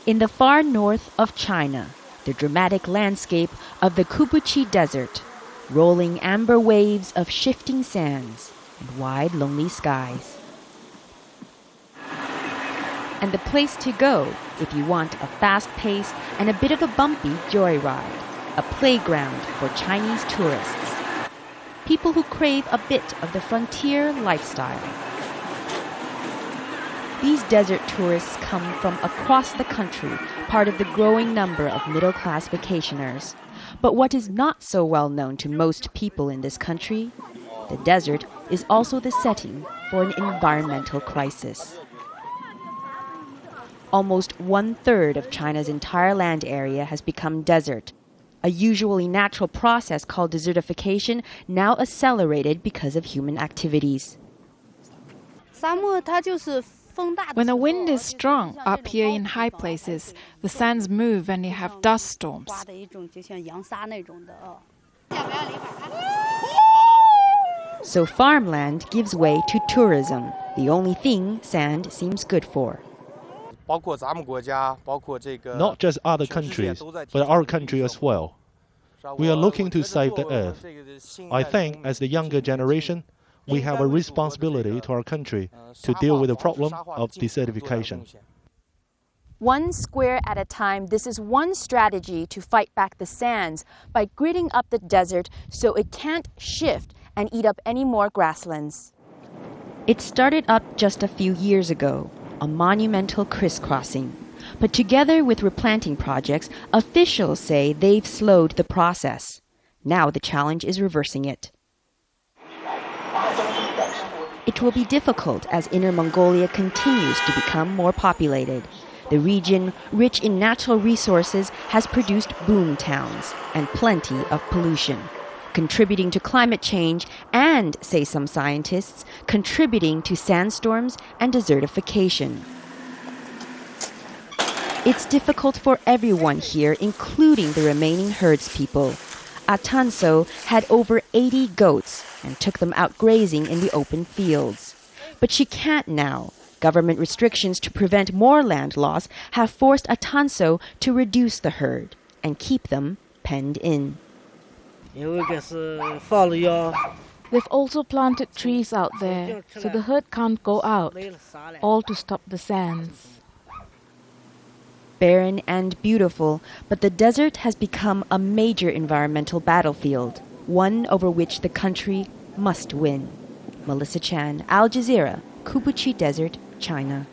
In the far north of China, the dramatic landscape of the Kubuqi Desert, rolling amber waves of shifting sands and wide, lonely skies. And the place to go if you want a fast-paced and a bit of a bumpy joyride, a playground for Chinese tourists, people who crave a bit of the frontier lifestyle. These desert tourists come from across the country, part of the growing number of middle-class vacationers. But what is not so well known to most people in this country, the desert is also the setting for an environmental crisis. Almost 1/3 of China's entire land area has become desert, a usually natural process called desertification, now accelerated because of human activities. When the wind is strong up here in high places, the sands move and you have dust storms. So farmland gives way to tourism, the only thing sand seems good for. Not just other countries, but our country as well. We are looking to save the earth. I think as the younger generation, we have a responsibility to our country to deal with the problem of desertification. One square at a time, this is one strategy to fight back the sands by gridding up the desert so it can't shift and eat up any more grasslands. It started up just a few years ago, a monumental crisscrossing. But together with replanting projects, officials say they've slowed the process. Now the challenge is reversing it. It will be difficult as Inner Mongolia continues to become more populated. The region, rich in natural resources, has produced boom towns and plenty of pollution, contributing to climate change and, say some scientists, contributing to sandstorms and desertification. It's difficult for everyone here, including the remaining herdspeople. Atanso had over 80 goats and took them out grazing in the open fields. But she can't now. Government restrictions to prevent more land loss have forced Atanso to reduce the herd and keep them penned in. They've also planted trees out there, so the herd can't go out, all to stop the sands. Barren and beautiful, but the desert has become a major environmental battlefield, one over which the country must win. Melissa Chan, Al Jazeera, Kubuqi Desert, China.